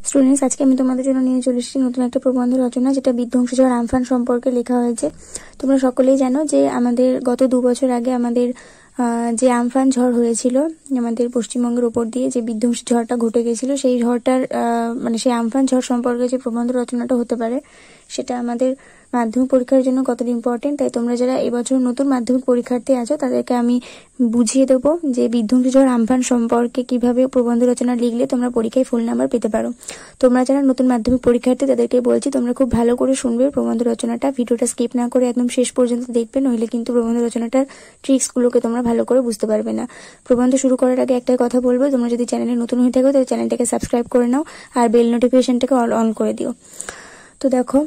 Students, আজকে আমি তোমাদের জন্য নিয়ে চলে এসেছি নতুন একটা প্রবন্ধ রচনা, যেটা বিধ্বংসী ঝড় আমফান সম্পর্কে লেখা হয়েছে। তোমরা সকলেই জানো যে আমাদের গত 2 বছর আগে আমাদের যে আমফান ঝড় হয়েছিল আমাদের পশ্চিমবঙ্গের উপর দিয়ে, যে বিধ্বংসী ঝড়টা ঘটে গেছিল, সেই ঝড়টার সেই আমফান ঝড় সম্পর্কে যে প্রবন্ধ রচনাটা হতে পারে সেটা আমাদের মাধ্যমিক পরীক্ষার জন্য কতটা ইম্পর্টেন্ট। তাই তোমরা যারা এবছর নতুন মাধ্যমিক পরীক্ষার্থী আছো তাদেরকে আমি বুঝিয়ে দেবো যে বিধ্বংসী ঝড় আমফান সম্পর্কে কিভাবে প্রবন্ধ রচনা লিখলে তোমরা পরীক্ষায় ফুল নাম্বার পেতে পারো। তোমরা যারা নতুন মাধ্যমিক পরীক্ষার্থী তাদেরকে বলছি তোমরা খুব ভালো করে শুনবে প্রবন্ধ রচনাটা, ভিডিওটা স্কিপ না করে একদম শেষ পর্যন্ত দেখবে, নইলে কিন্তু প্রবন্ধ রচনাটার ট্রিক্সগুলোকে তোমরা ভালো করে বুঝতে পারবে না। প্রবন্ধ শুরু করার আগে একটাই কথা বলবো, তোমরা যদি চ্যানেলে নতুন হয়ে থাকো তাহলে চ্যানেলটাকে সাবস্ক্রাইব করে নাও আর বেল নোটিফিকেশনটাকে অন করে দিও। তো দেখো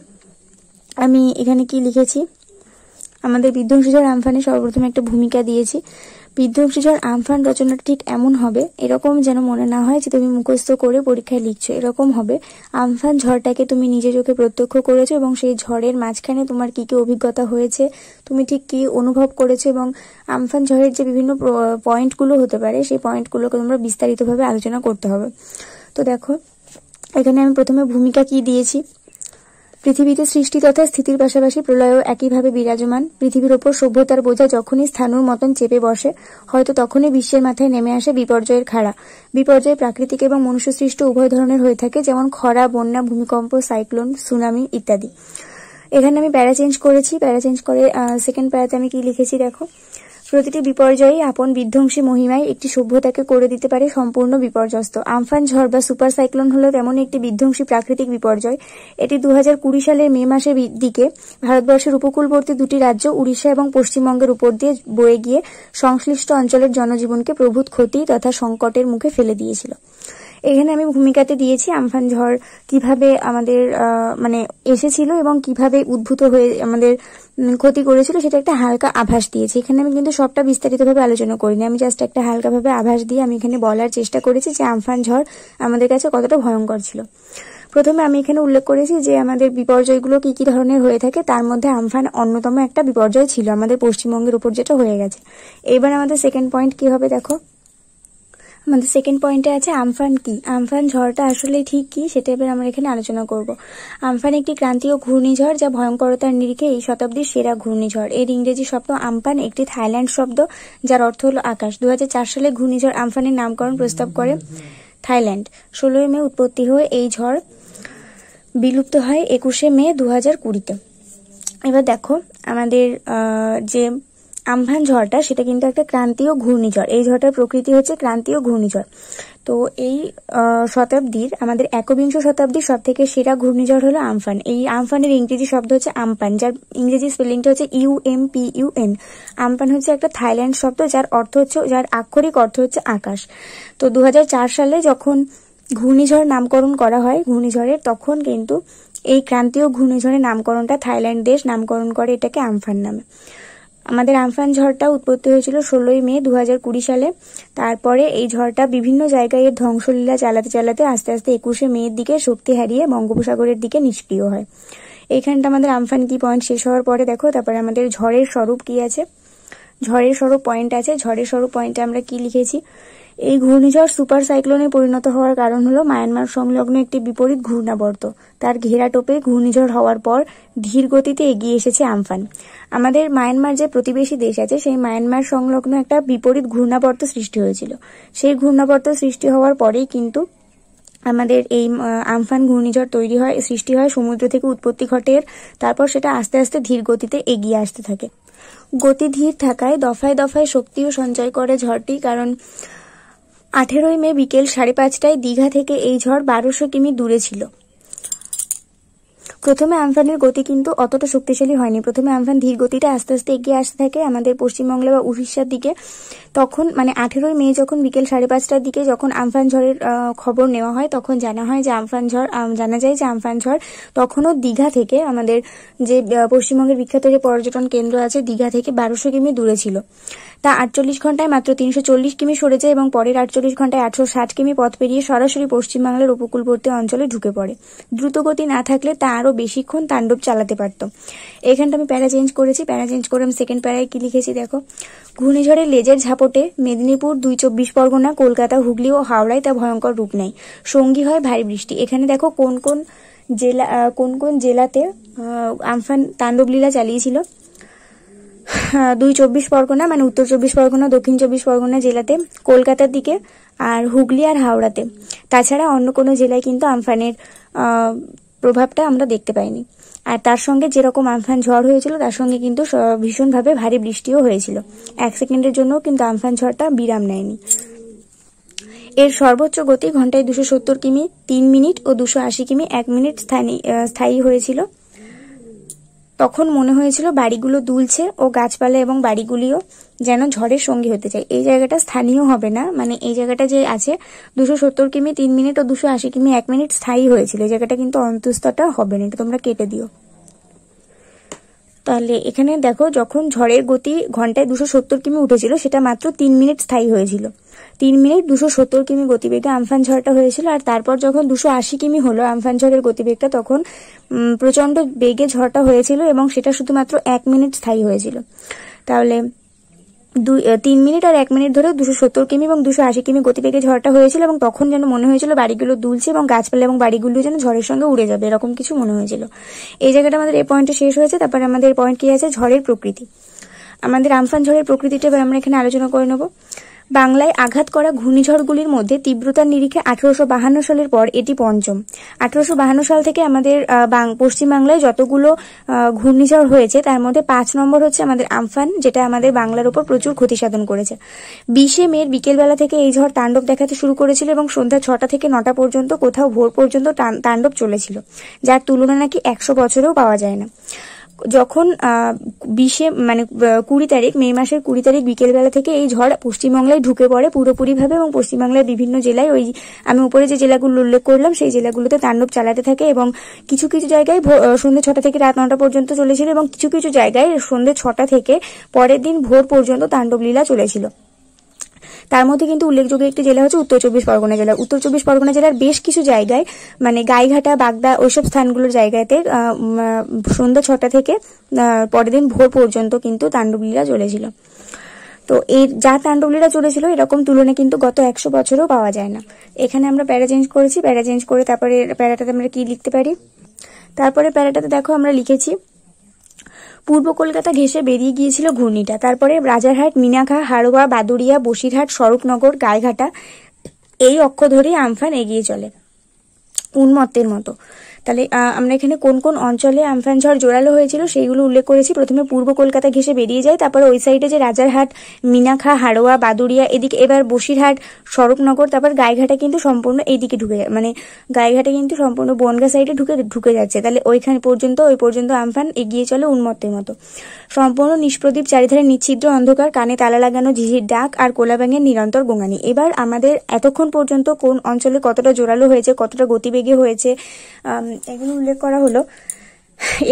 আমি এখানে কি লিখেছি। আমাদের বিধ্বংসী ঝড় আমফানে সর্বপ্রথম একটা ভূমিকা দিয়েছি। বিধ্বংসী ঝড় আমফান রচনাটা ঠিক এমন হবে, এরকম যেন মনে না হয় যে তুমি মুখস্থ করে পরীক্ষায় লিখছো। এরকম হবে আমফান ঝড়টাকে তুমি নিজে চোখে প্রত্যক্ষ করেছো এবং সেই ঝড়ের মাঝখানে তোমার কি কি অভিজ্ঞতা হয়েছে, তুমি ঠিক কি অনুভব করেছো, এবং আমফান ঝড়ের যে বিভিন্ন পয়েন্টগুলো হতে পারে সেই পয়েন্টগুলোকে তোমরা বিস্তারিতভাবে আলোচনা করতে হবে। তো দেখো এখানে আমি প্রথমে ভূমিকা কি দিয়েছি। পৃথিবীতে সৃষ্টি তথা স্থিতির পাশাপাশি প্রলয়ও একইভাবে বিরাজমান। পৃথিবীর ওপর সভ্যতার বোঝা যখনই স্থাণুর মতন চেপে বসে, হয়তো তখনই বিশ্বের মাথায় নেমে আসে বিপর্যয়ের খাড়া। বিপর্যয় প্রাকৃতিক এবং মনুষ্যসৃষ্ট উভয় ধরনের হয়ে থাকে, যেমন খরা, বন্যা, ভূমিকম্প, সাইক্লোন, সুনামি ইত্যাদি। এখানে আমি প্যারা চেঞ্জ করেছি। প্যারা চেঞ্জ করে সেকেন্ড প্যারাতে আমি কি লিখেছি দেখো। প্রতিটি বিপর্যয়ই আপন বিধ্বংসী মহিমায় একটি সভ্যতাকে করে দিতে পারে সম্পূর্ণ বিপর্যস্ত। আমফান ঝড় বা সুপার সাইক্লোন হলো তেমন একটি বিধ্বংসী প্রাকৃতিক বিপর্যয়। এটি 2020 সালের মে মাসের দিকে ভারতবর্ষের উপকূলবর্তী দুটি রাজ্য উড়িষ্যা এবং পশ্চিমবঙ্গের উপর দিয়ে বয়ে গিয়ে সংশ্লিষ্ট অঞ্চলের জনজীবনকে প্রভূত ক্ষতি তথা সংকটের মুখে ফেলে দিয়েছিল। এখানে আমি ভূমিকাতে দিয়েছি আমফান ঝড় কিভাবে আমাদের এসেছিল এবং কিভাবে উদ্ভূত হয়ে আমাদের ক্ষতি করেছিল সেটা একটা হালকা আভাস দিয়েছি। এখানে আমি কিন্তু সবটা বিস্তারিতভাবে আলোচনা করিনি, আমি জাস্ট একটা হালকাভাবে আভাস দিয়ে আমি এখানে বলার চেষ্টা করেছি যে আমফান ঝড় আমাদের কাছে কতটা ভয়ঙ্কর ছিল। প্রথমে আমি এখানে উল্লেখ করেছি যে আমাদের বিপর্যয়গুলো কি কি ধরনের হয়ে থাকে, তার মধ্যে আমফান অন্যতম একটা বিপর্যয় ছিল আমাদের পশ্চিমবঙ্গের উপর যেটা হয়ে গেছে। এবার আমাদের সেকেন্ড পয়েন্ট কি হবে দেখো। আমাদের সেকেন্ড পয়েন্টে আছে আমফান কি। আমফান ঝড়টা আসলে ঠিক কি সেটা এবার আমরা এখানে আলোচনা করব। আমফান একটি ক্রান্তীয় ঘূর্ণিঝড় যা ভয়ঙ্করতার নিরিখে এই শতাব্দীর সেরা ঘূর্ণিঝড়। এর ইংরেজি শব্দ আমফান, একটি থাইল্যান্ড শব্দ যার অর্থ হলো আকাশ। 2004 সালে ঘূর্ণিঝড় আমফানের নামকরণ প্রস্তাব করে থাইল্যান্ড। 16 মে উৎপত্তি হয়ে এই ঝড় বিলুপ্ত হয় 21 মে 2020-তে। এবার দেখো আমাদের যে আমফান ঝড়টা সেটা কিন্তু একটা ক্রান্তীয় ঘূর্ণিঝড়। এই ঝড়টার প্রকৃতি হচ্ছে ক্রান্তীয় ঘূর্ণিঝড়। তো এই শতাব্দীর আমাদের 21 শতাব্দীর সব থেকে সেরা ঘূর্ণিঝড় হলো আমফান। এই আমফানের ইংরেজি শব্দ হচ্ছে আমপান, যার ইংরেজি স্পেলিংটা হচ্ছে UMPUN। আমপান হচ্ছে একটা থাইল্যান্ড শব্দ যার আক্ষরিক অর্থ হচ্ছে আকাশ। তো 2004 সালে যখন ঘূর্ণিঝড় নামকরণ করা হয় ঘূর্ণিঝড়ের, তখন কিন্তু এই ক্রান্তীয় ঘূর্ণিঝড়ের নামকরণটা থাইল্যান্ড দেশ নামকরণ করে এটাকে আমফান নামে। আমাদের আমফান ঝড়টা উৎপত্তি হয়েছিল 16 মে 2020 সালে। তারপরে এই ঝড়টা বিভিন্ন জায়গায় এর ধ্বংসলীলা চালাতে চালাতে আস্তে আস্তে 21 মের দিকে শক্তি হারিয়ে বঙ্গোপসাগরের দিকে নিষ্ক্রিয় হয়। এইখানটা আমাদের আমফান কি পয়েন্ট শেষ হওয়ার পরে দেখো তারপরে আমাদের ঝড়ের স্বরূপ কি আছে। ঝড়ের স্বরূপ পয়েন্ট আছে। ঝড়ের স্বরূপ পয়েন্টে আমরা কি লিখেছি। এই ঘূর্ণিঝড় সুপার সাইক্লোনে পরিণত হওয়ার কারণ হলো মায়ানমার সংলগ্ন একটি বিপরীত ঘূর্ণাবর্ত। তার ঘেরা টোপে ঘূর্ণিঝড় হওয়ার পর ধীর গতিতে এগিয়ে এসেছে আমফান। আমাদের মায়ানমার যে প্রতিবেশী দেশ আছে সেই মায়ানমার সংলগ্ন একটা বিপরীত ঘূর্ণাবর্ত সৃষ্টি হয়েছিল। সেই ঘূর্ণাবর্ত সৃষ্টি হওয়ার পরেই কিন্তু আমাদের এই আমফান ঘূর্ণিঝড় সৃষ্টি হয়, সমুদ্র থেকে উৎপত্তি ঘটে। তারপর সেটা আস্তে আস্তে ধীর গতিতে এগিয়ে আসতে থাকে। গতি ধীর থাকায় দফায় দফায় শক্তিও সঞ্চয় করে ঝড়টি, কারণ 18 মে বিকেল 5:30টায় দীঘা থেকে এই ঝড় 1200 কিমি দূরে ছিল। প্রথমে আমফানের গতি কিন্তু অতটা শক্তিশালী হয়নি। প্রথমে আমফান ধীর গতিতে আস্তে আস্তে এগিয়ে আসতে থাকে আমাদের পশ্চিমবঙ্গে বা উড়িষ্যার দিকে। তখন 18 মে যখন বিকেল 5:30টার দিকে যখন আমফান ঝড়ের খবর নেওয়া হয় তখন জানা যায় যে আমফান ঝড় তখনও দীঘা থেকে আমাদের যে পশ্চিমবঙ্গের বিখ্যাত যে পর্যটন কেন্দ্র আছে দীঘা থেকে 1200 কিমি দূরে ছিল। তা 48 ঘন্টায় মাত্র 340 কিমি সরে যায় এবং পরের 48 ঘন্টায় 860 কিমি পথ পেরিয়ে সরাসরি পশ্চিমবাংলার উপকূলবর্তী অঞ্চলে ঢুকে পড়ে। দ্রুতগতি না থাকলে তা আরো বেশিক্ষণ তাণ্ডব চালাতে পারত। এখানটা আমি প্যারা চেঞ্জ করেছি, প্যারা চেঞ্জ করে আমি সেকেন্ড প্যারায় কি লিখেছি দেখো। ঘূর্ণিঝড়ের লেজের ঝাপটে মেদিনীপুর, 2 চব্বিশ পরগনা, কলকাতা, হুগলি ও হাওড়ায় তা ভয়ঙ্কর রূপ নেয়। সঙ্গী হয় ভারী বৃষ্টি। এখানে দেখো কোন কোন জেলাতে আমফান তাণ্ডব লীলা চালিয়েছিল। 2 চব্বিশ পরগনা মানে উত্তর চব্বিশ পরগনা, দক্ষিণ চব্বিশ পরগনা জেলাতে, কলকাতার দিকে, আর হুগলি আর হাওড়াতে। তাছাড়া অন্য কোনো জেলায় কিন্তু আমফানের প্রভাবটা আমরা দেখতে পাইনি। আর তার সঙ্গে যেরকম আমফান ঝড় হয়েছিল তার সঙ্গে কিন্তু ভীষণভাবে ভারী বৃষ্টিও হয়েছিল। 1 সেকেন্ডের জন্য কিন্তু আমফান ঝড়টা বিরাম নেয়নি। এর সর্বোচ্চ গতি ঘন্টায় 270 কিমি 3 মিনিট ও 280 কিমি 1 মিনিট স্থায়ী হয়েছিল। তখন মনে হয়েছিল বাড়িগুলো দুলছে ও গাছপালা এবং বাড়িগুলিও যেন ঝড়ের সঙ্গী হতে চায়। এই জায়গাটা স্থানীয় হবে না, মানে এই জায়গাটা যে আছে 270 কিমি 3 মিনিট ও 280 কিমি 1 মিনিট স্থায়ী হয়েছিল, এই জায়গাটা কিন্তু অন্তঃস্থটা হবে না, এটা তোমরা কেটে দিও। তাহলে এখানে দেখো যখন ঝড়ের গতি ঘন্টায় 270 কিমি উঠেছিল সেটা মাত্র 3 মিনিট স্থায়ী হয়েছিল। 3 মিনিট 270 কিমি গতিবেগে আমফান ঝড়টা হয়েছিল। আর তারপর যখন 280 কিমি হলো আমফান ঝড়ের গতিবেগটা, তখন প্রচন্ড বেগে ঝড়টা হয়েছিল এবং সেটা শুধুমাত্র 1 মিনিট স্থায়ী হয়েছিল। তাহলে 3 মিনিট আর 1 মিনিট ধরে 270 কিমি এবং 280 কিমি গতিবেগে ঝড়টা হয়েছিল এবং তখন যেন মনে হয়েছিল বাড়িগুলো দুলছে এবং গাছপালা এবং বাড়িগুলো যেন ঝড়ের সঙ্গে উড়ে যাবে, এরকম কিছু মনে হয়েছিল। এই জায়গাটা আমাদের এই পয়েন্টে শেষ হয়েছে। তারপরে আমাদের পয়েন্ট কি আছে, ঝড়ের প্রকৃতি। আমাদের আমফান ঝড়ের প্রকৃতিটা এবার আমরা এখানে আলোচনা করে নেব। বাংলায় আঘাত করা ঘূর্ণিঝড়গুলির মধ্যে তীব্রতার নিরিখে 1852 সালের পর এটি পঞ্চম। 1852 সাল থেকে আমাদের পশ্চিমবাংলায় যতগুলো ঘূর্ণিঝড় হয়েছে তার মধ্যে 5 নম্বর হচ্ছে আমাদের আমফান, যেটা আমাদের বাংলার উপর প্রচুর ক্ষতি সাধন করেছে। 20 মে বিকেলবেলা থেকে এই ঝড় তাণ্ডব দেখাতে শুরু করেছিল এবং সন্ধ্যা 6টা থেকে 9টা পর্যন্ত, কোথাও ভোর পর্যন্ত তাণ্ডব চলেছিল, যার তুলনা নাকি 100 বছরেও পাওয়া যায় না। যখন 20 তারিখ মে মাসের 20 তারিখ বিকেলবেলা থেকে এই ঝড় পশ্চিমবাংলায় ঢুকে পড়ে পুরোপুরিভাবে এবং পশ্চিমবাংলার বিভিন্ন জেলায়, ওই আমি উপরে যে জেলাগুলো উল্লেখ করলাম সেই জেলাগুলোতে তাণ্ডব চালাতে থাকে এবং কিছু কিছু জায়গায় সন্ধ্যে 6টা থেকে রাত 9টা পর্যন্ত চলেছিল এবং কিছু কিছু জায়গায় সন্ধ্যে 6টা থেকে পরের দিন ভোর পর্যন্ত তাণ্ডব লীলা চলেছিল। তার মধ্যে কিন্তু উল্লেখযোগ্য একটি জেলা হচ্ছে উত্তর চব্বিশ পরগনা জেলা। উত্তর চব্বিশ পরগনা জেলার বেশ কিছু জায়গায় মানে গাইঘাটা, বাগদা, ওইসব স্থানগুলোর জায়গাতে সন্ধ্যা 6টা থেকে পরের দিন ভোর পর্যন্ত কিন্তু তাণ্ডবলীলা চলেছিল। তো এই যা তাণ্ডবলীলা চলেছিল এরকম তুলনা কিন্তু গত 100 বছরেও পাওয়া যায় না। এখানে আমরা প্যারা চেঞ্জ করেছি, প্যারা চেঞ্জ করে তারপরে প্যারাটাতে আমরা কি লিখতে পারি, তারপরে প্যারাটাতে দেখো আমরা লিখেছি পূর্ব কলকাতা ঘেঁষে বেরিয়ে গিয়েছিল ঘূর্ণিটা। তারপরে রাজারহাট, মিনাখা, হাড়োয়া, বাদুড়িয়া, বসিরহাট, স্বরূপনগর, গাইঘাটা এই অক্ষ ধরেই আমফান এগিয়ে চলে উন্মত্তের মতো। তাহলে আমরা এখানে কোন কোন অঞ্চলে আমফান ঝড় জোরালো হয়েছিল সেইগুলো উল্লেখ করেছি। প্রথমে পূর্ব কলকাতা ঘেঁষে বেরিয়ে যায়, তারপরে ওই সাইডে যে রাজারহাট, মিনাখা, হাড়োয়া, বাদুড়িয়া এদিকে, এবার বসিরহাট, স্বরূপনগর, তারপর গাইঘাটা কিন্তু সম্পূর্ণ এইদিকে ঢুকে যায়, মানে গাইঘাটা কিন্তু সম্পূর্ণ বনগা সাইডে ঢুকে যাচ্ছে। তাহলে ওইখানে পর্যন্ত ওই পর্যন্ত আমফান এগিয়ে চলে উন্মত্তের মতো। সম্পূর্ণ নিষ্প্রদীপ, চারিধারে নিচ্ছিদ্র অন্ধকার, কানে তালা লাগানো ঝিঝির ডাক আর কোলাব্যাঙের নিরন্তর গোঙানি। এবার আমাদের এতক্ষণ পর্যন্ত কোন অঞ্চলে কতটা জোরালো হয়েছে, কতটা গতিবেগে হয়েছে এগুলো উল্লেখ করা হলো।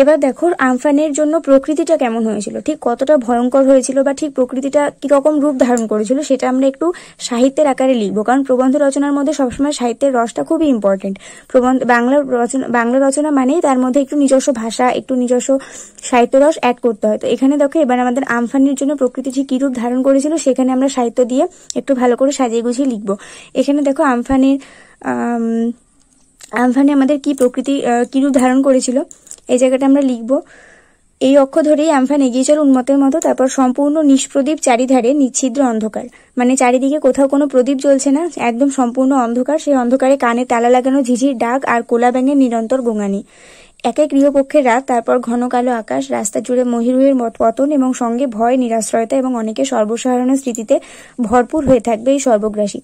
এবার দেখো আমফানের জন্য প্রকৃতিটা কেমন হয়েছিল, ঠিক কতটা ভয়ঙ্কর হয়েছিল বা ঠিক প্রকৃতিটা কিরকম রূপ ধারণ করেছিল সেটা আমরা একটু সাহিত্যের আকারে লিখবো, কারণ প্রবন্ধ রচনার মধ্যে সবসময় সাহিত্যের রসটা খুবই ইম্পর্টেন্ট। বাংলা রচনা মানেই তার মধ্যে একটু নিজস্ব ভাষা, একটু নিজস্ব সাহিত্য রস অ্যাড করতে হয়। তো এখানে দেখো এবার আমাদের আমফানের জন্য প্রকৃতি ঠিক কি রূপ ধারণ করেছিল সেখানে আমরা সাহিত্য দিয়ে একটু ভালো করে সাজিয়ে গুছিয়ে লিখবো। এখানে দেখো আমফানে আমাদের কি প্রকৃতি কি রূপ ধারণ করেছিল এই জায়গাটা আমরা লিখবো। এই অক্ষ ধরেই আমফান এগিয়ে চল উন্মতের মতো। তারপর সম্পূর্ণ নিষ্প্রদীপ, চারিধারে নিচ্ছিদ্র অন্ধকার, মানে চারিদিকে কোথাও কোনো প্রদীপ জ্বলছে না, একদম সম্পূর্ণ অন্ধকার। সেই অন্ধকারে কানে তালা লাগানো ঝিঝির ডাক আর কোলা ব্যাঙের নিরন্তর গোঙানি। একে গৃহপক্ষের রাত, তারপর ঘন কালো আকাশ, রাস্তা জুড়ে মহিরুহের পতন এবং সঙ্গে ভয়, নিরাশ্রয়তা এবং অনেকে সর্বসাধারণের স্মৃতিতে ভরপুর হয়ে থাকবে এই সর্বগ্রাসী।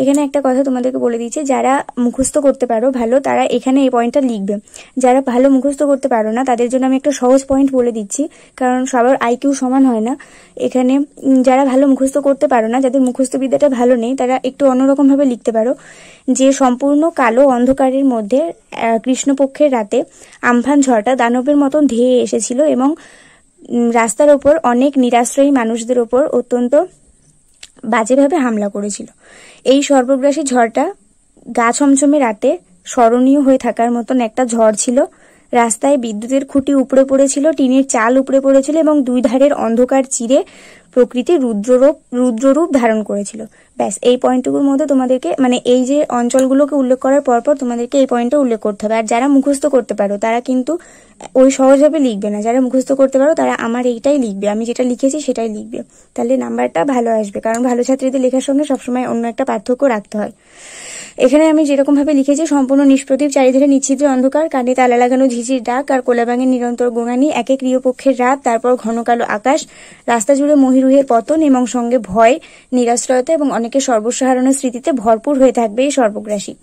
এখানে একটা কথা তোমাদেরকে বলে দিচ্ছি, যারা মুখস্থ করতে পারো ভালো তারা এখানে এই পয়েন্টটা লিখবে। যারা ভালো মুখস্থ করতে পারো না তাদের জন্য আমি একটা সহজ পয়েন্ট বলে দিচ্ছি, কারণ সবার আইকিউ সমান হয় না। এখানে যারা ভালো মুখস্থ করতে পারো না, যাদের মুখস্থ বিদ্যাটা ভালো নেই, তারা একটু অন্যরকম ভাবে লিখতে পারো যে সম্পূর্ণ কালো অন্ধকারের মধ্যে কৃষ্ণপক্ষের রাতে আমফান ঝড়টা দানবের মতন ধেয়ে এসেছিল এবং রাস্তার ওপর অনেক নিরাশ্রয়ী মানুষদের ওপর অত্যন্ত বাজেভাবে হামলা করেছিল। এই সর্বগ্রাসী ঝড়টা গা ছমছমে রাতে স্মরণীয় হয়ে থাকার মতন একটা ঝড় ছিল। রাস্তায় বিদ্যুতের খুঁটি উপড়ে পড়েছিল, টিনের চাল উপড়ে পড়েছিল এবং দুই ধারের অন্ধকার চিরে প্রকৃতি রুদ্ররূপ ধারণ করেছিল। ব্যাস, এই পয়েন্টটুকুর মধ্যে তোমাদেরকে মানে এই যে অঞ্চলগুলোকে উল্লেখ করার পরপর তোমাদেরকে এই পয়েন্টটা উল্লেখ করতে হবে। আর যারা মুখস্থ করতে পারো তারা কিন্তু ওই সহজভাবে লিখবে না, যারা মুখস্থ করতে পারো তারা আমার এইটাই লিখবে, আমি যেটা লিখেছি সেটাই লিখবে, তাহলে নাম্বারটা ভালো আসবে। কারণ ভালো ছাত্রীদের লেখার সঙ্গে সবসময় অন্য একটা পার্থক্য রাখতে হয়। এখানে আমি যেরকম ভাবে লিখেছি, সম্পূর্ণ নিষ্প্রদীপ, চারিধারে নিচ্ছিদ্র অন্ধকার, কানে তালা লাগানো ঝিঝির ডাক আর কোলাবাঙের নিরন্তর গোঙানি, একে গৃহপক্ষের রাত, তারপর ঘন কালো আকাশ, রাস্তা জুড়ে মহিরুহের পতন এবং সঙ্গে ভয়, নিরাশ্রয়তা এবং অনেকের সর্বস্ব হারানোর স্মৃতিতে ভরপুর হয়ে থাকবে এই সর্বগ্রাসী।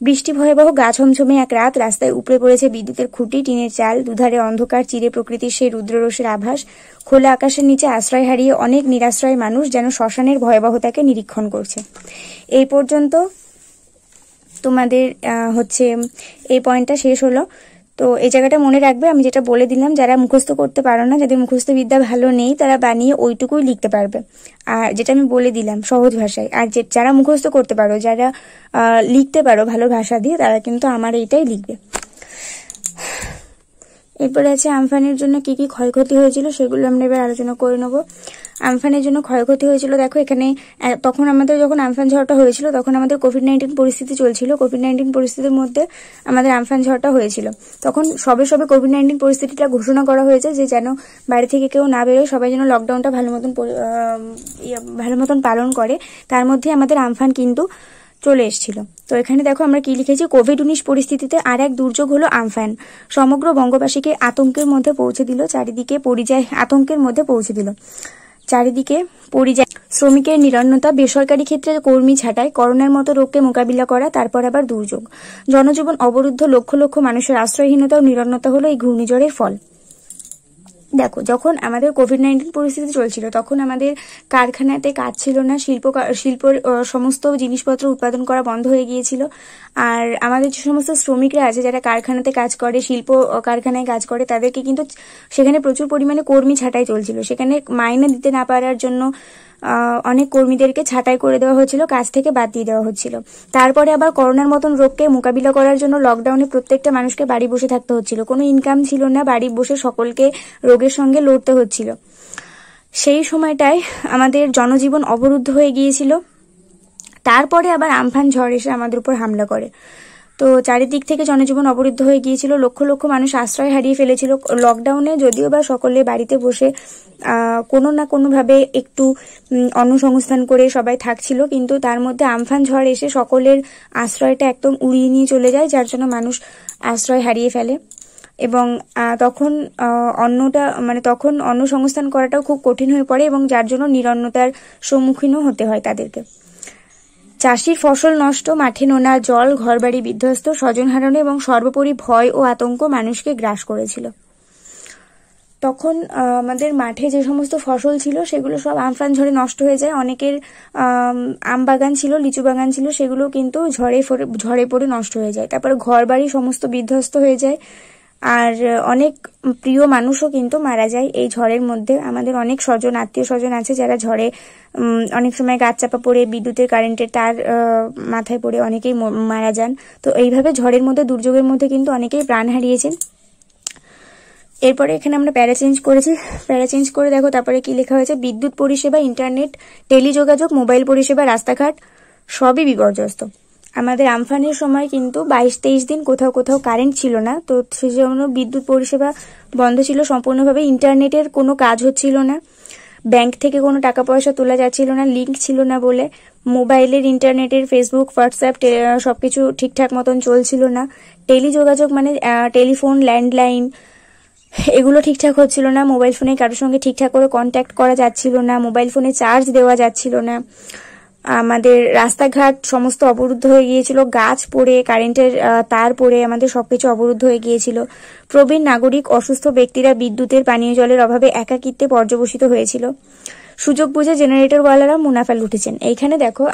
বৃষ্টি ভয়াবহ গা ছমছমে এক রাত, রাস্তায় উপড়ে পড়েছে বিদ্যুতের খুঁটি, টিনের চাল, দুধারে অন্ধকার, চিরে প্রকৃতির সেই রুদ্ররোষের আভাস, খোলা আকাশের নিচে আশ্রয় হারিয়ে অনেক নিরাশ্রয় মানুষ যেন শ্মশানের ভয়াবহতাকে নিরীক্ষণ করছে। এই পর্যন্ত তোমাদের হচ্ছে এই পয়েন্টটা শেষ হলো। তো এই জায়গাটা মনে রাখবে, আমি যেটা বলে দিলাম, যারা মুখস্থ করতে পারো না, যাদের মুখস্থ বিদ্যা ভালো নেই, তারা বানিয়ে ওইটুকুই লিখতে পারবে, আর যেটা আমি বলে দিলাম সহজ ভাষায়। আর যারা মুখস্থ করতে পারো, যারা লিখতে পারো ভালো ভাষা দিয়ে, তারা কিন্তু আমার এইটাই লিখবে। এরপরে আছে আমফানের জন্য কি কি ক্ষয়ক্ষতি হয়েছিল, সেগুলো আমরা এবার আলোচনা করে নেব। আমফানের জন্য ক্ষয়ক্ষতি হয়েছিল, দেখো এখানে তখন আমাদের যখন আমফান ঝড়টা হয়েছিল তখন আমাদের কোভিড-19 পরিস্থিতি চলছিল। কোভিড-19 পরিস্থিতির মধ্যে আমাদের আমফান ঝড়টা হয়েছিল। তখন সবে কোভিড-19 পরিস্থিতিটা ঘোষণা করা হয়েছে যে যেন বাইরে থেকে কেউ না বেরোয়, সবাই যেন লকডাউনটা ভালো মতন পালন করে। তার মধ্যে আমাদের আমফান কিন্তু চলে এসেছিল। তো এখানে দেখো আমরা কি লিখেছি, কোভিড-19 পরিস্থিতিতে আর এক দুর্যোগ হলো আমফান, সমগ্র বঙ্গবাসীকে আতঙ্কের মধ্যে পৌঁছে দিল, চারিদিকে পরিযায়ী শ্রমিকের নিরন্নতা, বেসরকারি ক্ষেত্রে কর্মী ছাঁটাই, করোনার মতো রোগকে মোকাবিলা করা, তারপর আবার দুর্যোগ, জনজীবন অবরুদ্ধ, লক্ষ লক্ষ মানুষের আশ্রয়হীনতা ও নিরন্নতা হলো এই ঘূর্ণিঝড়ের ফল। দেখো, যখন আমাদের কোভিড-19 পরিস্থিতি চলছিল তখন আমাদের কারখানাতে কাজ ছিল না, শিল্পের সমস্ত জিনিসপত্র উৎপাদন করা বন্ধ হয়ে গিয়েছিল। আর আমাদের যে সমস্ত শ্রমিকরা আছে যারা কারখানাতে কাজ করে, শিল্প কারখানায় কাজ করে, তাদেরকে কিন্তু সেখানে প্রচুর পরিমাণে কর্মী ছাঁটাই চলছিল। সেখানে মাইনে দিতে না পারার জন্য অনেক কর্মীদেরকে ছাঁটাই করে দেওয়া হচ্ছিল, কাজ থেকে বাদ দিয়ে দেওয়া হচ্ছিল। তারপরে আবার করোনার মতন রোগকে মোকাবিলা করার জন্য লকডাউনে প্রত্যেকটা মানুষকে বাড়ি বসে থাকতে হচ্ছিল, কোনো ইনকাম ছিল না, বাড়ি বসে সকলকে রোগের সঙ্গে লড়তে হচ্ছিল। সেই সময়টায় আমাদের জনজীবন অবরুদ্ধ হয়ে গিয়েছিল। তারপরে আবার আমফান ঝড় এসে আমাদের উপর হামলা করে। তো চারিদিক থেকে জনজীবন অবরুদ্ধ হয়ে গিয়েছিল, লক্ষ লক্ষ মানুষ আশ্রয় হারিয়ে ফেলেছিল। লকডাউনে যদিও বা সকলে বাড়িতে বসে কোনো না কোনোভাবে একটু অন্নসংস্থান করে সবাই থাকছিল, কিন্তু তার মধ্যে আমফান ঝড় এসে সকলের আশ্রয়টা একদম উড়িয়ে নিয়ে চলে যায়, যার জন্য মানুষ আশ্রয় হারিয়ে ফেলে। এবং তখন তখন অন্ন সংস্থান করাটাও খুব কঠিন হয়ে পড়ে এবং যার জন্য নিরন্নতার সম্মুখীনও হতে হয় তাদেরকে। চাষির ফসল নষ্ট, মাঠে নোনা জল, ঘরবাড়ি বিধ্বস্ত, স্বজন হারানো এবং সর্বোপরি ভয় ও আতঙ্ক মানুষকে গ্রাস করেছিল। তখন আমাদের মাঠে যে সমস্ত ফসল ছিল সেগুলো সব আমফান ঝড়ে নষ্ট হয়ে যায়। অনেকের আম বাগান ছিল, লিচু বাগান ছিল, সেগুলো কিন্তু ঝড়ে পড়ে নষ্ট হয়ে যায়। তারপরে ঘরবাড়ি সমস্ত বিধ্বস্ত হয়ে যায়। আর অনেক প্রিয় মানুষও কিন্তু মারা যায় এই ঝড়ের মধ্যে। আমাদের অনেক আত্মীয় স্বজন আছে যারা ঝড়ে অনেক সময় গাছ চাপা পড়ে, বিদ্যুতের কারেন্টের তার মাথায় পড়ে অনেকেই মারা যান। তো এইভাবে ঝড়ের মধ্যে, দুর্যোগের মধ্যে কিন্তু অনেকেই প্রাণ হারিয়েছেন। এরপরে এখানে আমরা প্যারা চেঞ্জ করে দেখো তারপরে কি লেখা হয়েছে, বিদ্যুৎ পরিষেবা, ইন্টারনেট, টেলিযোগাযোগ, মোবাইল পরিষেবা, রাস্তাঘাট সবই বিপর্যস্ত। আমাদের আমফানের সময় কিন্তু 22-23 দিন কোথাও কোথাও কারেন্ট ছিল না। তো সেজন্য বিদ্যুৎ পরিষেবা বন্ধ ছিল সম্পূর্ণভাবে, ইন্টারনেটের কোনো কাজ হচ্ছিল না, ব্যাংক থেকে কোনো টাকা পয়সা তোলা যাচ্ছিল না, লিঙ্ক ছিল না বলে। মোবাইলের, ইন্টারনেটের, ফেসবুক, হোয়াটসঅ্যাপ সবকিছু ঠিকঠাক মতন চলছিল না। টেলিযোগাযোগ মানে টেলিফোন, ল্যান্ডলাইন এগুলো ঠিকঠাক হচ্ছিল না। মোবাইল ফোনে কারোর সঙ্গে ঠিকঠাক করে কন্ট্যাক্ট করা যাচ্ছিল না, মোবাইল ফোনে চার্জ দেওয়া যাচ্ছিল না। আমাদের রাস্তাঘাট সমস্ত অবরুদ্ধ হয়ে গিয়েছিল, গাছ পড়ে, কারেন্টের তার পড়ে আমাদের সবকিছু অবরুদ্ধ হয়ে গিয়েছিল। প্রবীণ নাগরিক, অসুস্থ ব্যক্তিরা বিদ্যুতের, পানীয় জলের অভাবে একাকিত্বে পর্যবসিত হয়েছিল। সুযোগ বুঝে জেনারেটরওয়ালারা মুনাফা লুটেছেন। এইখানে দেখো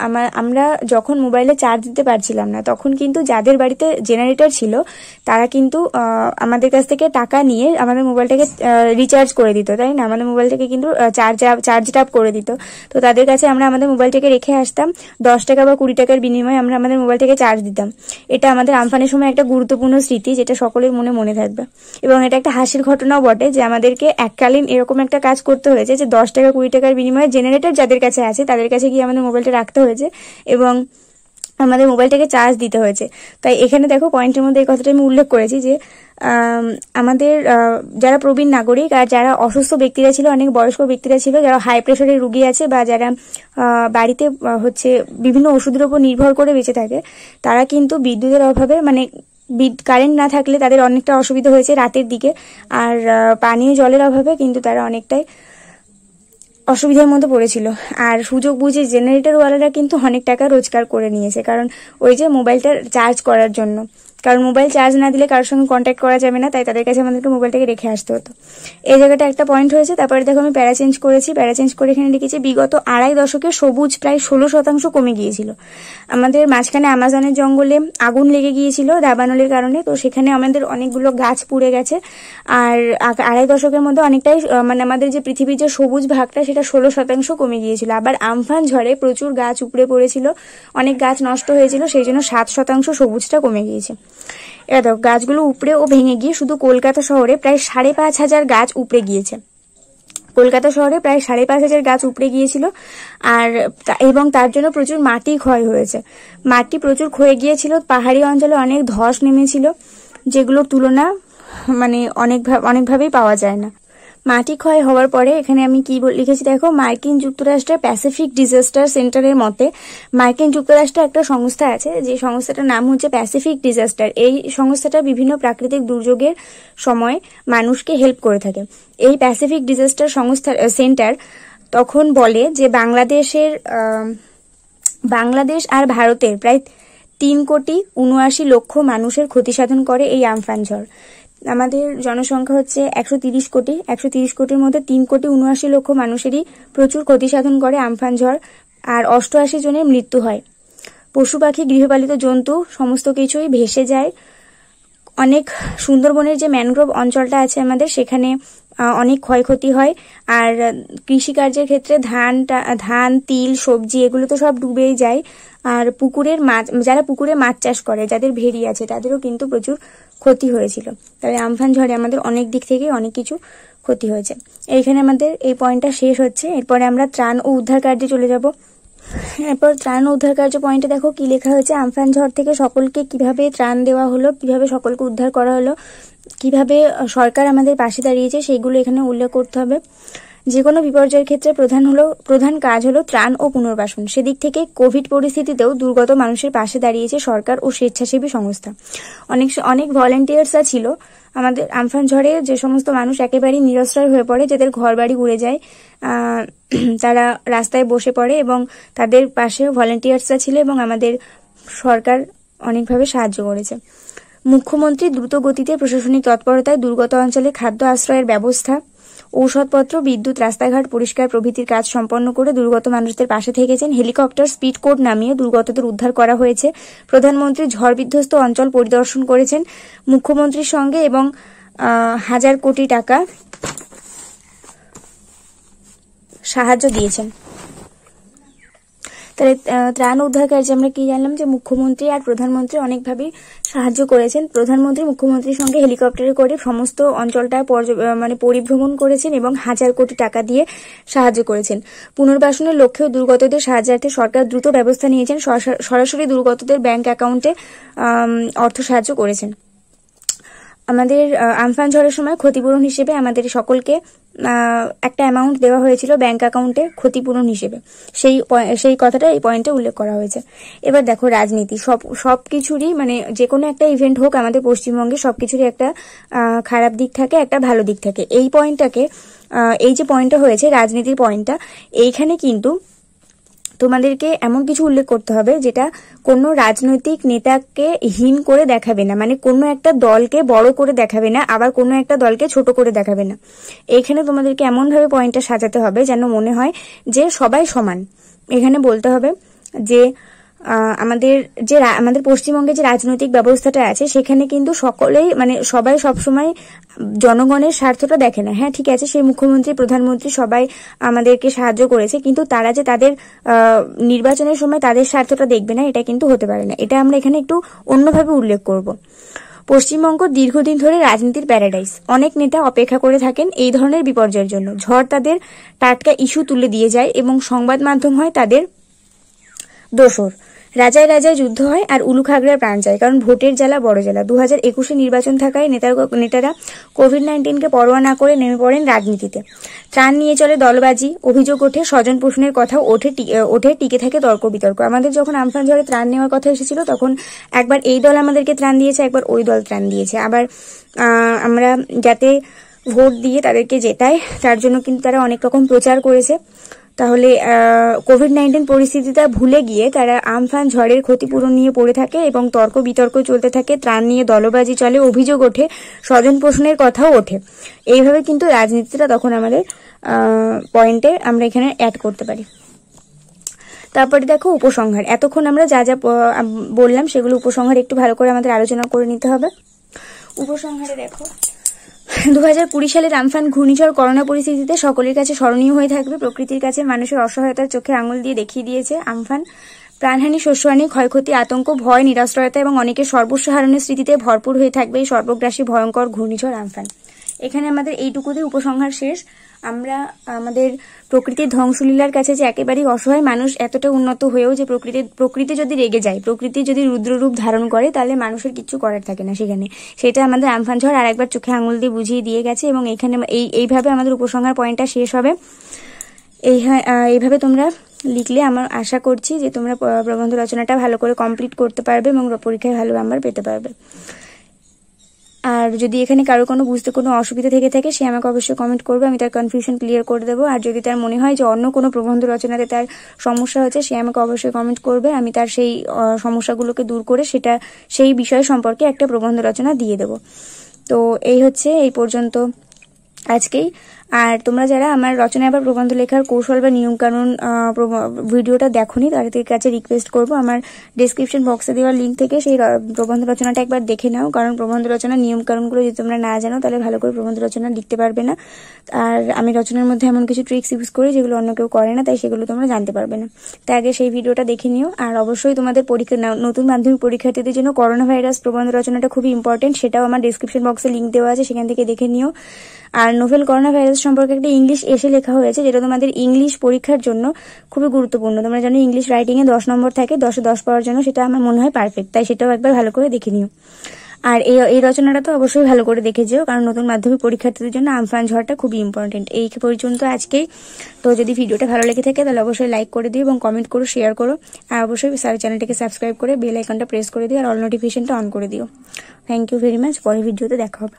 আমরা যখন মোবাইলে চার্জ দিতে পারছিলাম না, তখন কিন্তু যাদের বাড়িতে জেনারেটর ছিল তারা কিন্তু আমাদের কাছ থেকে টাকা নিয়ে আমাদের মোবাইলটাকে রিচার্জ করে দিত, তাই না? আমাদের মোবাইলটাকে কিন্তু চার্জ আপ করে দিত। তো তাদের কাছে আমরা আমাদের মোবাইলটাকে রেখে আসতাম, 10 টাকা বা 20 টাকার বিনিময়ে আমরা আমাদের মোবাইলটাকে চার্জ দিতাম। এটা আমাদের আমফানের সময় একটা গুরুত্বপূর্ণ স্মৃতি, যেটা সকলের মনে থাকবে। এবং এটা একটা হাসির ঘটনাও বটে যে আমাদেরকে এককালীন এরকম একটা কাজ করতে হয়েছে যে 10 টাকা 20 টাকার বিনিময়ে জেনারেটর যাদের কাছে আছে তাদের কাছে গিয়ে আমাদের মোবাইলটা রাখতে হয়েছে এবং আমাদের মোবাইলটাকে চার্জ দিতে হয়েছে। তাই এখানে দেখো পয়েন্টের মধ্যে এই কথাটা আমি উল্লেখ করেছি যে আমাদের যারা প্রবীণ নাগরিক আর যারা অসুস্থ ব্যক্তিরা ছিল, অনেক বয়স্ক ব্যক্তিরা ছিল, যারা হাই প্রেশারের রুগী আছে বা যারা বাড়িতে হচ্ছে বিভিন্ন ওষুধের উপর নির্ভর করে বেঁচে থাকে, তারা কিন্তু বিদ্যুতের অভাবে মানে কারেন্ট না থাকলে তাদের অনেকটা অসুবিধা হয়েছে রাতের দিকে। আর পানীয় জলের অভাবে কিন্তু তারা অনেকটাই অসুবিধার মধ্যে পড়েছিল। আর সুযোগ বুঝে জেনারেটরওয়ালারা কিন্তু অনেক টাকা রোজগার করে নিয়েছে, কারণ ওই যে মোবাইলটা চার্জ করার জন্য, কারণ মোবাইল চার্জ না দিলে কারোর সঙ্গে কন্ট্যাক্ট করা যাবে না, তাই তাদের কাছে আমাদেরকে মোবাইলটাকে রেখে আসতে হতো। এই জায়গাটা একটা পয়েন্ট হয়েছে। তারপরে দেখো আমি প্যারা চেঞ্জ করেছি, প্যারা চেঞ্জ করে এখানে লিখেছি বিগত 2.5 দশকে সবুজ প্রায় 16% কমে গিয়েছিল। আমাদের মাঝখানে আমাজনের জঙ্গলে আগুন লেগে গিয়েছিল দাবানলের কারণে, তো সেখানে আমাদের অনেকগুলো গাছ পুড়ে গেছে। আর 2.5 দশকের মধ্যে অনেকটাই মানে আমাদের যে পৃথিবীর যে সবুজ ভাগটা সেটা 16% কমে গিয়েছিল। আবার আমফান ঝড়ে প্রচুর গাছ উপড়ে পড়েছিল, অনেক গাছ নষ্ট হয়েছিল, সেই জন্য 7% সবুজটা কমে গিয়েছে। এবার দেখো গাছগুলো উপড়ে ও ভেঙে গিয়ে শুধু কলকাতা শহরে প্রায় 5,500 গাছ উপড়ে গিয়েছে। কলকাতা শহরে প্রায় 5,500 গাছ উপড়ে গিয়েছিল। আর এবং তার জন্য প্রচুর মাটি ক্ষয় হয়েছে, মাটি প্রচুর ক্ষয়ে গিয়েছিল। পাহাড়ি অঞ্চলে অনেক ধস নেমেছিল, যেগুলোর তুলনা মানে অনেকভাবেই পাওয়া যায় না। মাটি ক্ষয় হওয়ার পরে এখানে আমি কি লিখেছি দেখো, মার্কিন যুক্তরাষ্ট্রের প্যাসিফিক ডিজাস্টার সেন্টারের মতে, মার্কিন যুক্তরাষ্ট্রে একটা সংস্থা আছে, যে সংস্থাটার নাম হচ্ছে প্যাসিফিক ডিজাস্টার। এই সংস্থাটা বিভিন্ন প্রাকৃতিক দুর্যোগের সময় মানুষকে হেল্প করে থাকে। এই প্যাসিফিক ডিজাস্টার সেন্টার তখন বলে যে বাংলাদেশ আর ভারতের প্রায় 3,79,00,000 মানুষের ক্ষতি সাধন করে এই আমফান ঝড়। আমাদের জনসংখ্যা হচ্ছে 130 কোটি, 130 কোটির মধ্যে 3,79,00,000 মানুষেরই প্রচুর ক্ষতি সাধন করে আমফান ঝড়। আর 88 জনের মৃত্যু হয়। পশু পাখি, গৃহপালিত জন্তু সমস্ত কিছুই ভেসে যায়। অনেক সুন্দরবনের যে ম্যানগ্রোভ অঞ্চলটা আছে আমাদের, সেখানে অনেক ক্ষয়ক্ষতি হয়। আর কৃষিকার্যের ক্ষেত্রে ধান, তিল, সবজি এগুলো তো সব ডুবেই যায়। আর পুকুরের মাছ, যারা পুকুরে মাছ চাষ করে, যাদের ভেড়ি আছে, তাদেরও কিন্তু প্রচুর ক্ষতি হয়েছিল। তবে আমফান ঝড়ে আমাদের অনেক দিক থেকে অনেক কিছু ক্ষতি হয়েছে। এইখানে আমাদের এই পয়েন্টটা শেষ হচ্ছে। এরপরে আমরা ত্রাণ ও উদ্ধার কার্যে চলে যাব। এরপর ত্রাণ ও উদ্ধার কার্য পয়েন্টে দেখো কি লেখা হয়েছে, আমফান ঝড় থেকে সকলকে কিভাবে ত্রাণ দেওয়া হলো, কিভাবে সকলকে উদ্ধার করা হলো, কিভাবে সরকার আমাদের পাশে দাঁড়িয়েছে, সেইগুলো এখানে উল্লেখ করতে হবে। যে কোনো বিপর্যয়ের ক্ষেত্রে প্রধান কাজ হলো ত্রাণ ও পুনর্বাসন। সেদিক থেকে কোভিড পরিস্থিতিতেও দুর্গত মানুষের পাশে দাঁড়িয়েছে সরকার ও স্বেচ্ছাসেবী সংস্থা। অনেক ভলেন্টিয়ার্সরা ছিল আমাদের আমফান ঝড়ে। যে সমস্ত মানুষ একেবারেই নিরস্ত্রয় হয়ে পড়ে, যাদের ঘর বাড়ি উড়ে যায়, তারা রাস্তায় বসে পড়ে, এবং তাদের পাশেও ভলেন্টিয়ার্সরা ছিল এবং আমাদের সরকার অনেকভাবে সাহায্য করেছে। মুখ্যমন্ত্রী দ্রুত গতিতে প্রশাসনিক তৎপরতায় দুর্গত অঞ্চলে খাদ্য আশ্রয়ের ব্যবস্থা, ঔষধপত্র, বিদ্যুৎ, রাস্তাঘাট পরিষ্কার প্রভৃতির কাজ সম্পন্ন করে দুর্গত মানুষদের পাশে থেকেছেন। হেলিকপ্টার, স্পিড কোড নামিয়ে দুর্গতদের উদ্ধার করা হয়েছে। প্রধানমন্ত্রী ঝড় বিধ্বস্ত অঞ্চল পরিদর্শন করেছেন মুখ্যমন্ত্রীর সঙ্গে এবং 1,000 কোটি টাকা সাহায্য দিয়েছেন। তাহলে ত্রাণ উদ্ধার কার্যে আমরা কি জানলাম, যে মুখ্যমন্ত্রী আর প্রধানমন্ত্রী অনেকভাবেই সাহায্য করেছেন। প্রধানমন্ত্রী মুখ্যমন্ত্রীর সঙ্গে হেলিকপ্টারে করে সমস্ত অঞ্চলটা পরিভ্রমণ করেছেন এবং 1,000 কোটি টাকা দিয়ে সাহায্য করেছেন। পুনর্বাসনের লক্ষ্যে দুর্গতদের সাহায্যার্থে সরকার দ্রুত ব্যবস্থা নিয়েছেন, সরাসরি দুর্গতদের ব্যাংক অ্যাকাউন্টে অর্থ সাহায্য করেছেন। আমাদের আমফান ঝড়ের সময় ক্ষতিপূরণ হিসেবে আমাদের সকলকে একটা অ্যামাউন্ট দেওয়া হয়েছিল ব্যাংক অ্যাকাউন্টে ক্ষতিপূরণ হিসেবে। সেই কথাটা এই পয়েন্টে উল্লেখ করা হয়েছে। এবার দেখো রাজনীতি, সবকিছুরই মানে যে কোনো একটা ইভেন্ট হোক আমাদের পশ্চিমবঙ্গে, সবকিছুরই একটা খারাপ দিক থাকে, একটা ভালো দিক থাকে। এই পয়েন্টটাকে, এই যে পয়েন্টটা হয়েছে রাজনীতির পয়েন্টটা, এইখানে কিন্তু তোমাদেরকে এমন কিছু উল্লেখ করতে হবে যেটা কোনো রাজনৈতিক নেতাকে হীন করে দেখাবে না, মানে কোনো একটা দলকে বড় করে দেখাবে না, আবার কোনো একটা দলকে ছোট করে দেখাবে না। এখানে তোমাদেরকে এমন ভাবে পয়েন্টটা সাজাতে হবে যেন মনে হয় যে সবাই সমান। এখানে বলতে হবে যে আমাদের পশ্চিমবঙ্গে যে রাজনৈতিক ব্যবস্থাটা আছে সেখানে কিন্তু সকলেই, মানে সবাই সবসময় জনগণের স্বার্থটা দেখে না। হ্যাঁ ঠিক আছে, সেই মুখ্যমন্ত্রী প্রধানমন্ত্রী সবাই আমাদেরকে সাহায্য করেছে, কিন্তু তারা যে তাদের নির্বাচনের সময় তাদের স্বার্থটা দেখবে না, এটা কিন্তু হতে পারে না। এটা আমরা এখানে একটু অন্যভাবে উল্লেখ করব। পশ্চিমবঙ্গ দীর্ঘদিন ধরে রাজনীতির প্যারাডাইস। অনেক নেতা অপেক্ষা করে থাকেন এই ধরনের বিপর্যয়ের জন্য। ঝড় তাদের টাটকা ইস্যু তুলে দিয়ে যায় এবং সংবাদ মাধ্যম হয় তাদের দোসর। রাজায় রাজায় যুদ্ধ হয় আর উলুখাগড়ার প্রাণ যায়, কারণ ভোটের জ্বালা বড় জ্বালা। 2021 নির্বাচন থাকায় নেতারা কোভিড-19কে পরোয়া না করে নেমে পড়েন রাজনীতিতে। ত্রাণ নিয়ে চলে দলবাজি, অভিযোগ ওঠে স্বজন পোষণের কথাও ওঠে, টিকে থাকে তর্ক বিতর্ক। আমাদের যখন আমফান ঝড়ে ত্রাণ নেওয়ার কথা এসেছিল তখন একবার এই দল আমাদেরকে ত্রাণ দিয়েছে, একবার ওই দল ত্রাণ দিয়েছে। আবার আমরা যাতে ভোট দিয়ে তাদেরকে জেতায় তার জন্য কিন্তু তারা অনেক রকম প্রচার করেছে। তাহলে কোভিড-19 পরিস্থিতিটা ভুলে গিয়ে তারা আমফান ঝড়ের ক্ষতিপূরণ নিয়ে পড়ে থাকে এবং তর্ক বিতর্ক চলতে থাকে, ত্রাণ নিয়ে দলবাজি চলে, অভিযোগ ওঠে, স্বজন পোষণের কথাও ওঠে। এইভাবে কিন্তু রাজনীতিটা তখন আমাদের পয়েন্টে আমরা এখানে অ্যাড করতে পারি। তারপরে দেখো উপসংহার। এতক্ষণ আমরা যা যা বললাম সেগুলো উপসংহার একটু ভালো করে আমাদের আলোচনা করে নিতে হবে। উপসংহারে দেখো, 2020 সালের আমফান ঘূর্ণিঝড় করোনা পরিস্থিতিতে সকলের কাছে স্মরণীয় হয়ে থাকবে। প্রকৃতির কাছে মানুষের অসহায়তার চোখে আঙুল দিয়ে দেখিয়ে দিয়েছে আমফান। প্রাণহানি, শস্যহানি, ক্ষয়ক্ষতি, আতঙ্ক, ভয়, নিরাশ্রয়তা এবং অনেকের সর্বস্ব হারানোর স্মৃতিতে ভরপুর হয়ে থাকবে এই সর্বগ্রাসী ভয়ঙ্কর ঘূর্ণিঝড় আমফান। এখানে আমাদের এইটুকুতে উপসংহার শেষ। আমরা আমাদের প্রকৃতির ধ্বংসলীলার কাছে যে একেবারেই অসহায়, মানুষ এতটা উন্নত হয়েও যে প্রকৃতি যদি রেগে যায়, প্রকৃতি যদি রুদ্ররূপ ধারণ করে, তাহলে মানুষের কিছু করার থাকে না সেখানে। সেটা আমাদের আমফান ঝড় আর একবার চোখে আঙুল দিয়ে বুঝিয়ে দিয়ে গেছে এবং এখানে এইভাবে আমাদের উপসংহার পয়েন্টটা শেষ হবে। এইভাবে তোমরা লিখলে আমার আশা করছি যে তোমরা প্রবন্ধ রচনাটা ভালো করে কমপ্লিট করতে পারবে এবং পরীক্ষায় ভালো নাম্বার পেতে পারবে। আর যদি এখানে কারো কোনো বুঝতে কোনো অসুবিধা থেকে থাকে সে আমাকে অবশ্যই কমেন্ট করবে, আমি তার কনফিউশন ক্লিয়ার করে দেবো। আর যদি তার মনে হয় যে অন্য কোনো প্রবন্ধ রচনাতে তার সমস্যা হচ্ছে সে আমাকে অবশ্যই কমেন্ট করবে, আমি তার সেই সমস্যাগুলোকে দূর করে সেই বিষয় সম্পর্কে একটা প্রবন্ধ রচনা দিয়ে দেবো। তো এই পর্যন্ত আজকেই। আর তোমরা যারা আমার রচনা বা প্রবন্ধ লেখার কৌশল বা নিয়মকানুন ভিডিওটা দেখোনি তাদের কাছে রিকোয়েস্ট করব আমার ডেসক্রিপশন বক্সে দেওয়া লিঙ্ক থেকে সেই প্রবন্ধ রচনাটা একবার দেখে নাও, কারণ প্রবন্ধ রচনার নিয়মকানুনগুলো যদি তোমরা না জানো তাহলে ভালো করে প্রবন্ধ রচনা লিখতে পারবে না। আর আমি রচনার মধ্যে এমন কিছু ট্রিক্স ইউজ করি যেগুলো অন্য কেউ করে না, তাই সেগুলো তোমরা জানতে পারবে না। তাই আগে সেই ভিডিওটা দেখে নিও। আর অবশ্যই তোমাদের নতুন মাধ্যমিক পরীক্ষার্থীদের জন্য করোনা ভাইরাস প্রবন্ধ রচনাটা খুবই ইম্পর্টেন্ট, সেটাও আমার ডেসক্রিপশন বক্সে লিঙ্ক দেওয়া আছে, সেখান থেকে দেখে নিও। আর নোভেল করোনা ভাইরাস সম্পর্কে একটা ইংলিশ এসে লেখা হয়েছে যেটা তোমাদের ইংলিশ পরীক্ষার জন্য খুবই গুরুত্বপূর্ণ। তোমরা জানো ইংলিশ রাইটিং এ 10 নম্বর থাকে, 10-এ 10 পাওয়ার জন্য সেটা আমার মনে হয় পারফেক্ট, তাই সেটাও একবার ভালো করে দেখে নিও। আর এই রচনাটা তো অবশ্যই ভালো করে দেখে যেও, কারণ নতুন মাধ্যমিক পরীক্ষার্থীদের জন্য আমফান ঝড়টা খুবই ইম্পর্টেন্ট। এই পর্যন্ত আজকেই। তো যদি ভিডিওটা ভালো লেগে থাকে তাহলে অবশ্যই লাইক করে দিও এবং কমেন্ট করো, শেয়ার করো। আর অবশ্যই চ্যানেলটাকে সাবস্ক্রাইব করে বেল আইকনটা প্রেস করে দিও আর অল নোটিফিকেশনটা অন করে দিও। Thank you very much. পরের ভিডিওতে দেখা হবে।